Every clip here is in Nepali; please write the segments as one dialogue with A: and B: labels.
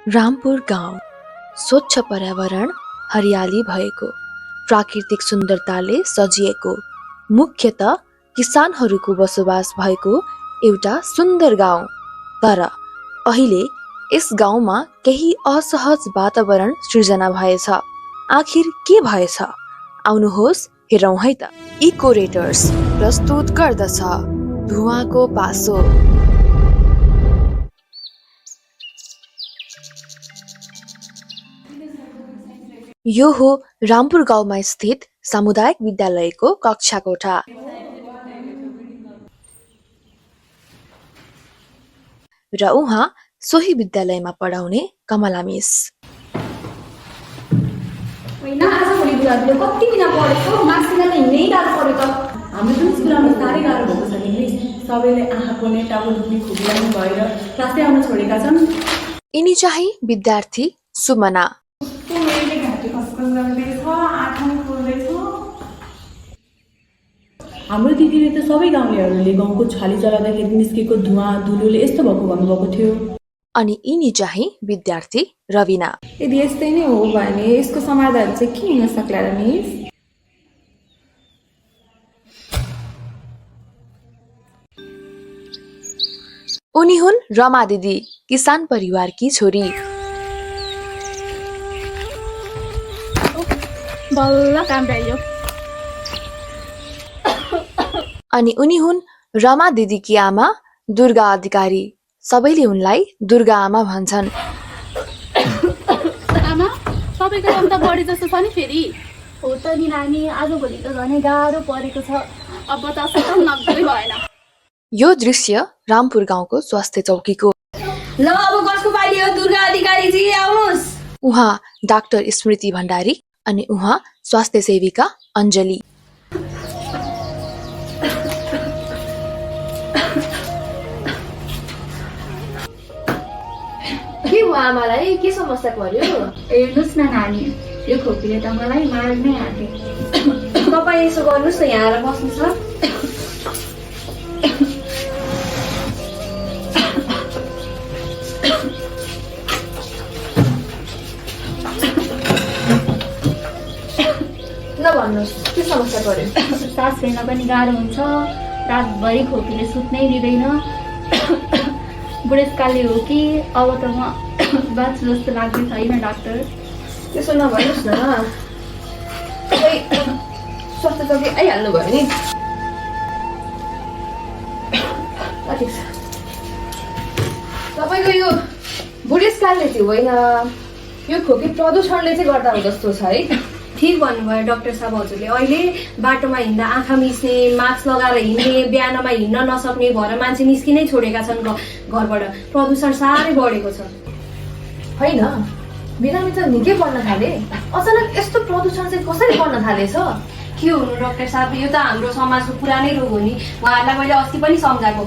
A: रामपुर गाउँ स्वच्छ पर्यावरण, हरियाली भएको, प्राकृतिक सुन्दरताले सजिएको, मुख्यतः किसानहरूको बसोबास भएको एउटा सुन्दर गाउँ। तर अहिले यस गाउँमा केही असहज वातावरण सृजना भएछ। आखिर के भएछ? आउनुहोस् हेरौँ है त। इकोरेटर्स प्रस्तुत गर्दछ धुवाको पासो। यो हो रामपुर गाउँमा स्थित सामुदायिक विद्यालयको कक्षा कोठा। र उहाँ सोही विद्यालयमा पढाउने कमला मिस।
B: होइन, आजभोलि बुढाले कति दिन पढेको, मार्क्सिनलाई हिँड्नै गाह्रो पऱ्यो त। हाम्रो जुन स्कुलमा साह्रै गाह्रो भएको छ नि मिस, सबैले आँखा पोल्ने, टाउको दुख्ने, खुबी लाग्ने भएर क्लासै आउन छोडेका छन्।
A: यिनी चाहिँ विद्यार्थी सुमना।
B: हाम्रो दिदीले त सबै गाउँलेहरूले गाउँको छाली चलाउँदाखेरि निस्केको धुवा धुलोले यस्तो भएको भन्नुभएको थियो।
A: अनि यिनी चाहिँ विद्यार्थी रविना।
C: यदि यस्तै नै हो भने यसको समाधान चाहिँ के हुन सक्ला र मिस?
A: उनी हुन् रमा दिदी, किसान परिवारकी छोरी।
D: बल्ल काम पाइयो।
A: अनि उनी हुन् रमा दिदीकी आमा दुर्गा अधिकारी। सबैले उनलाई दुर्गा आमा भन्छन्।
D: आमा, तपाईँको काम त बढी जस्तो छ नि फेरि। हो त नि नानी, आजभोलि त झनै गाह्रो परेको छ। अब त अस्पताल नगदै भएन।
A: यो दृश्य रामपुर गाउँको स्वास्थ्य चौकीको।
B: ल अब कसको पाइयो? दुर्गा अधिकारीजी आउनुहोस्।
A: उहाँ डाक्टर स्मृति भण्डारी अनि उहाँ स्वास्थ्य सेविका अञ्जली।
E: के भयो आमालाई? के समस्या पर्यो?
D: हेर्नुहोस् न नानी, यो खोकीले त मलाई मार्नै आँटे।
E: तपाईँ यसो गर्नुहोस् न, यहाँ आएर बस्नु छ। ल भन्नुहोस्, के समस्या पर्यो?
D: सास फेर्न पनि गाह्रो हुन्छ, रातभरि खोकीले सुत्नै दिँदैन। बुढेसकालले हो कि अब त म बाँच्छु जस्तो लाग्दै छैन डाक्टर।
E: त्यसो नभन्नुहोस् न, तपाईँ स्वास्थ्य चौकी आइहाल्नु भयो नि। ठिक छ, तपाईँको यो बुढेसकालले चाहिँ होइन, यो खोकी प्रदूषणले चाहिँ गर्दा हो जस्तो छ है।
F: ठिक भन्नुभयो डाक्टर साहब हजुरले। अहिले बाटोमा हिँड्दा आँखा मिच्ने, मास्क लगाएर हिँड्ने, बिहानमा हिँड्न नसक्ने भएर मान्छे निस्किनै छोडेका छन् घरबाट। प्रदूषण साह्रै बढेको छ।
E: होइन, बिरामी त निकै बढ्न थाले। अचानक यस्तो प्रदूषण चाहिँ कसरी बढ्न थालेछ?
F: के हुनु डाक्टर साहब, यो त हाम्रो समाजको पुरानै रोग हो नि। उहाँहरूलाई मैले अस्ति पनि सम्झाएको,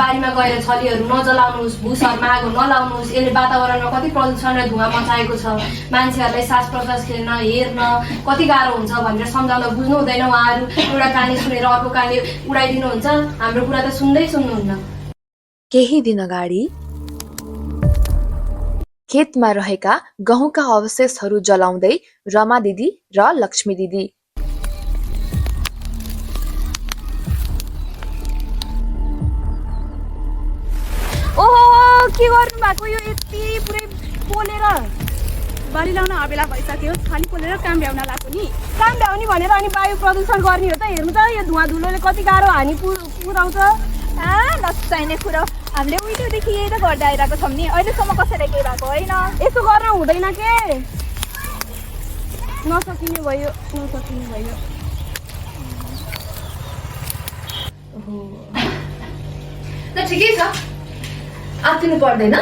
F: बारीमा गएर छलीहरू नजलाउनुहोस्, भुसहरूमा आगो नलाउनुहोस्, यसले वातावरणमा कति प्रदूषण र धुवा मचाएको छ। मान्छेहरूलाई सास प्रश्वास लिन हेर्न कति गाह्रो हुन्छ भनेर सम्झाउँदा बुझ्नु हुँदैन उहाँहरू। एउटा काने सुनेर अर्को काने उडाइदिनुहुन्छ। हाम्रो कुरा त सुन्नुहुन्न।
A: केही दिन अगाडि खेतमा रहेका गहुँका अवशेषहरू जलाउँदै रमा दिदी र लक्ष्मी दिदी।
D: ओहो, के गर्नु भएको? यो यति पुरै पोलेर बारी लाउन अबेला भइसक्यो। खाली पोलेर काम भ्याउन लाग्यो नि। काम भ्याउने भनेर अनि वायु प्रदूषण गर्ने हो त? हेर्नु त, यो धुवा धुलोले कति गाह्रो हानि पुऱ्याउँछ।
G: नचाहिने कुरो हामीले उहिलेदेखि यही त गर्दै आइरहेको छौँ नि। अहिलेसम्म कसैले केही भएको होइन।
D: यसो गर्न हुँदैन के? नसकिने भयो।
E: ल ठिकै छ, आत्तिनु पर्दैन।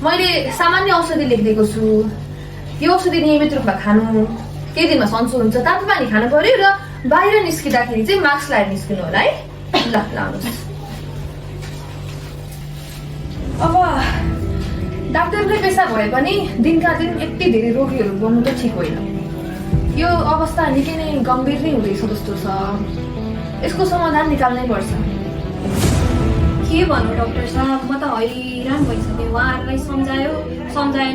E: मैले सामान्य औषधि लेखिदिएको छु। यो औषधि नियमित रूपमा खानु, केही दिनमा सन्चो हुन्छ। तातो पानी खानु पर्यो र बाहिर निस्किँदाखेरि चाहिँ मास्क लगाएर निस्किनु होला है। ल लाउनुहोस्। अब डाक्टरले पेसा भए पनि दिनका दिन यति धेरै रोगीहरू बन्नु त ठिक होइन। यो अवस्था निकै नै गम्भीर नै हुँदैछ जस्तो छ। यसको समाधान निकाल्नै पर्छ।
F: के भन्नु डाक्टर साहब, म त हैरान भइसकेँ। उहाँहरूलाई सम्झायो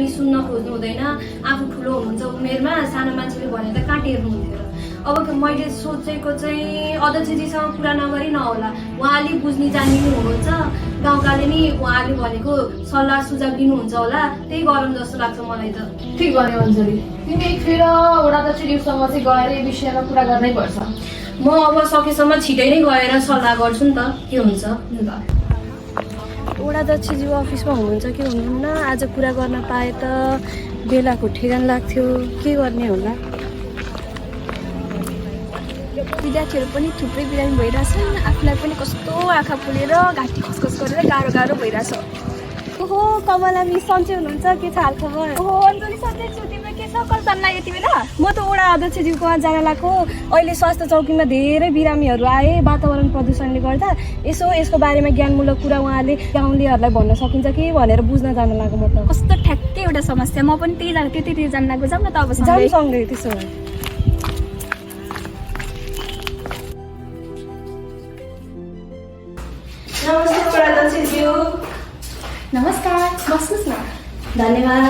F: नि सुन्न खोज्नु हुँदैन। आफू ठुलो हुनुहुन्छ उमेरमा, सानो मान्छेले भने त कहाँ टेर्नुहुन्थ्यो र। अब मैले सोचेको चाहिँ अध्यक्षजीसँग कुरा नगरी नहोला, उहाँले बुझ्ने जानिनु हुनुहुन्छ, गाउँकाले नि उहाँले भनेको सल्लाह सुझाव लिनुहुन्छ होला, त्यही गरौँ जस्तो लाग्छ मलाई त।
E: ठिक भन्यो अञ्जली, तिमी एकफेर वडाध्यक्षज्यूसँग चाहिँ गएर यो विषयमा कुरा गर्नै पर्छ।
F: म अब सकेसम्म छिटै नै गएर सल्लाह गर्छु नि त, के हुन्छ।
E: ल
F: वडाध्यक्षज्यू अफिसमा हुनुहुन्छ कि हुनुहुन्न, आज कुरा गर्न पाए त बेलाको ठेगान लाग्थ्यो, के गर्ने होला।
G: विद्यार्थीहरू पनि थुप्रै बिरामी भइरहेछन्, आफूलाई पनि कस्तो आँखा फुलेर घाँटी खसखस गरेर गाह्रो भइरहेछ।
D: ओहो कमला मिस सन्चै हुनुहुन्छ, के छ हालखबर?
G: ओहो अञ्जली सन्चै छु, तिम्रो के छ? कल जान्न यति बेला?
D: म त वडा अध्यक्षज्यूकोमा जान लागेको। अहिले स्वास्थ्य चौकीमा धेरै बिरामीहरू आए वातावरण प्रदूषणले गर्दा। यसको बारेमा ज्ञानमूलक कुरा उहाँले गाउँलेहरूलाई भन्न सकिन्छ कि भनेर बुझ्न जान लाग्यो म त।
G: कस्तो ठ्याक्कै एउटा समस्या, म पनि त्यही जान लाग्यो। जाउँ न त अब
D: जाउँ सँगै त्यसो भए।
F: नमस्ते वडाध्यक्षज्यू।
G: नमस्कार, बस्नुहोस् न।
F: धन्यवाद।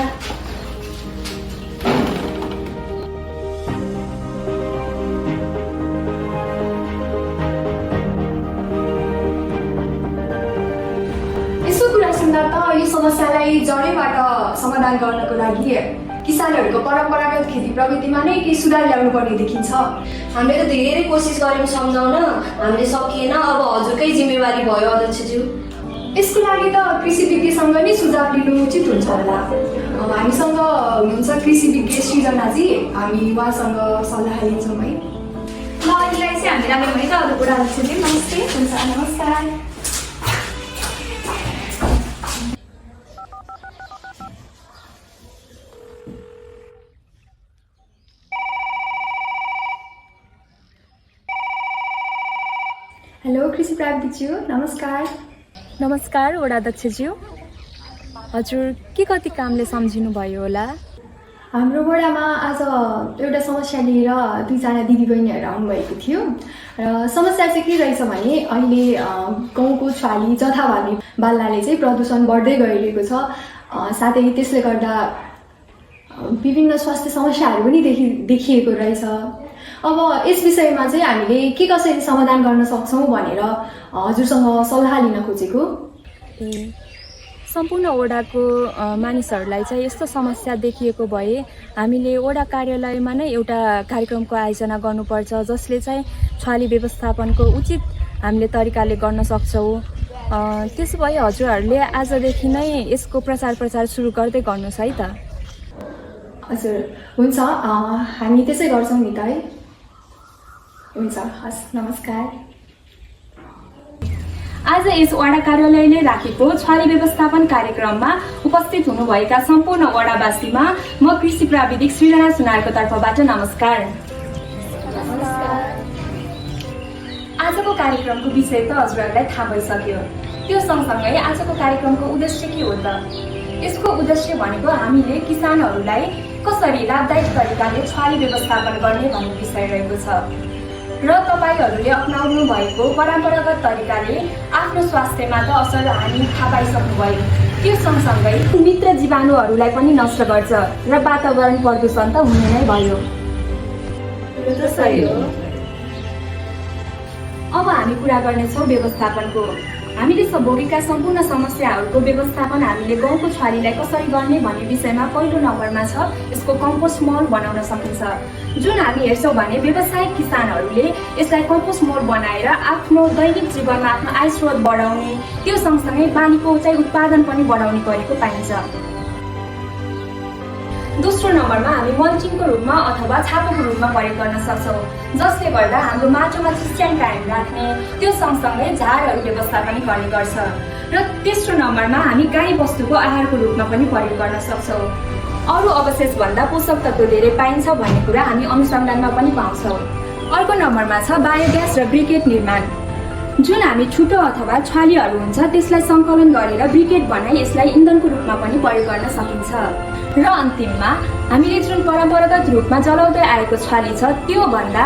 H: यसो कुरा सुन्दा त यो समस्यालाई जडैबाट समाधान गर्नको लागि किसानहरूको परम्परागत खेती प्रविधिमा नै केही सुधार ल्याउनु पर्ने देखिन्छ।
F: हामीले त धेरै कोसिस गऱ्यौँ सम्झाउन, हामीले सकिएन। अब हजुरकै जिम्मेवारी भयो अध्यक्षज्यू।
H: यसको लागि त कृषि विज्ञसँग नै सुझाव लिनु उचित हुन्छ होला। हामीसँग हुनुहुन्छ कृषि विज्ञ सृजनाजी, हामी उहाँसँग सल्लाह लिन्छौँ है।
G: ल अहिलेलाई चाहिँ हामी राम्रो भयो त अरू कुरा अध्यक्षज्यू। नमस्ते। हुन्छ, नमस्कार।
H: हेलो कृषि प्राविधिकज्यू, नमस्कार।
C: नमस्कार वडाध्यक्षज्यू। हजुर के कति कामले सम्झिनु भयो होला?
H: हाम्रो वडामा आज एउटा समस्या लिएर दुईजना दिदीबहिनीहरू आउनुभएको थियो र समस्या चाहिँ के रहेछ भने अहिले गाउँको छाली जथाभावी बाल्नाले चाहिँ प्रदूषण बढ्दै गइरहेको छ। साथै त्यसले गर्दा विभिन्न स्वास्थ्य समस्याहरू पनि देखिएको रहेछ। अब यस विषयमा चाहिँ हामीले के कसरी समाधान गर्न सक्छौँ भनेर हजुरसँग सल्लाह लिन खोजेको।
C: सम्पूर्ण वडाको मानिसहरूलाई चाहिँ यस्तो समस्या देखिएको भए हामीले वडा कार्यालयमा नै एउटा कार्यक्रमको आयोजना गर्नुपर्छ, जसले चाहिँ छाली व्यवस्थापनको उचित हामीले तरिकाले गर्न सक्छौँ। त्यसो भए हजुरहरूले आजदेखि नै यसको प्रचार सुरु गर्दै गर्नुहोस् है त।
H: हजुर हुन्छ, हामी त्यसै गर्छौँ नि त है। हुन्छ, हस्, नमस्कार।
B: आज यस वडा कार्यालयले राखेको छाली व्यवस्थापन कार्यक्रममा उपस्थित हुनुभएका सम्पूर्ण वडावासीमा म कृषि प्राविधिक सृजना सुनारको तर्फबाट नमस्कार। आजको कार्यक्रमको विषय त हजुरहरूलाई थाहा भइसक्यो। त्यो सँगसँगै आजको कार्यक्रमको उद्देश्य के हो त? यसको उद्देश्य भनेको हामीले किसानहरूलाई कसरी लाभदायक तरिकाले छाली व्यवस्थापन गर्ने भन्ने विषय रहेको छ र तपाईहरूले अपनाउनु भएको परम्परागत तरिकाले आफ्नो स्वास्थ्यमा त असर हानि थाहा पाइसक्नुभयो। त्यो सँगसँगै मित्र जीवाणुहरूलाई पनि नष्ट गर्छ र वातावरण प्रदूषण त हुने नै भयो। अब हामी कुरा गर्नेछौँ व्यवस्थापनको। हामीले भोगेका सम्पूर्ण समस्याहरूको व्यवस्थापन हामीले गाउँको छालीलाई कसरी गर्ने भन्ने विषयमा पहिलो नम्बरमा छ यसको कम्पोस्ट मल बनाउन सकिन्छ। जुन हामी हेर्छौँ भने व्यावसायिक किसानहरूले यसलाई कम्पोस्ट मल बनाएर आफ्नो दैनिक जीवनमा आफ्नो आय स्रोत बढाउने, त्यो सँगसँगै बालीको चाहिँ उत्पादन पनि बढाउने गरेको पाइन्छ। दोस्रो नम्बरमा हामी मल्चिङको रूपमा अथवा छापोको रूपमा प्रयोग गर्न सक्छौँ, जसले गर्दा हाम्रो माटोमा चिस्यान कायम राख्ने, त्यो सँगसँगै झारहरू व्यवस्था पनि गर्ने गर्छ। र तेस्रो नम्बरमा हामी गाई बस्तुको आहारको रूपमा पनि प्रयोग गर्न सक्छौँ। अरू अवशेषभन्दा पोषक तत्त्व धेरै पाइन्छ भन्ने कुरा हामी अनुसन्धानमा पनि पाउँछौँ। अर्को नम्बरमा छ बायोग्यास र ब्रिकेट निर्माण। जुन हामी छुटो अथवा छालीहरू हुन्छ त्यसलाई सङ्कलन गरेर ब्रिकेट बनाई यसलाई इन्धनको रूपमा पनि प्रयोग गर्न सकिन्छ। र अन्तिममा हामीले जुन परम्परागत रूपमा जलाउँदै आएको छाली छ त्यो भन्दा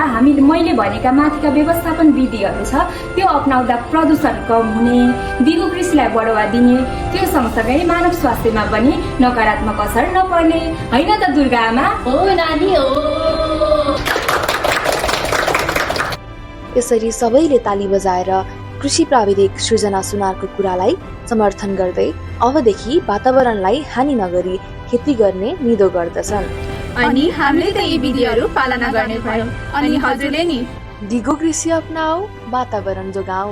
B: मैले भनेका माथिका व्यवस्थापन विधिहरू छ त्यो अपनाउँदा प्रदूषण कम हुने, दिगो कृषिलाई बढावा दिने, त्यो सँगसँगै मानव स्वास्थ्यमा पनि नकारात्मक असर नपर्ने, होइन त दुर्गा आमा?
F: हो नानी हो।
A: यसरी सबैले ताली बजाएर कृषि प्राविधिक सृजना सुनारको कुरालाई समर्थन गर्दै अबदेखि वातावरणलाई हानि नगरी खेती गर्ने निदो गर्दछन्।
I: अनि हामीले त यी विधिहरू पालना गर्ने भयौँ। अनि हजुरले नि
A: दिगो कृषि अपनाऊ, वातावरण जोगाऊ।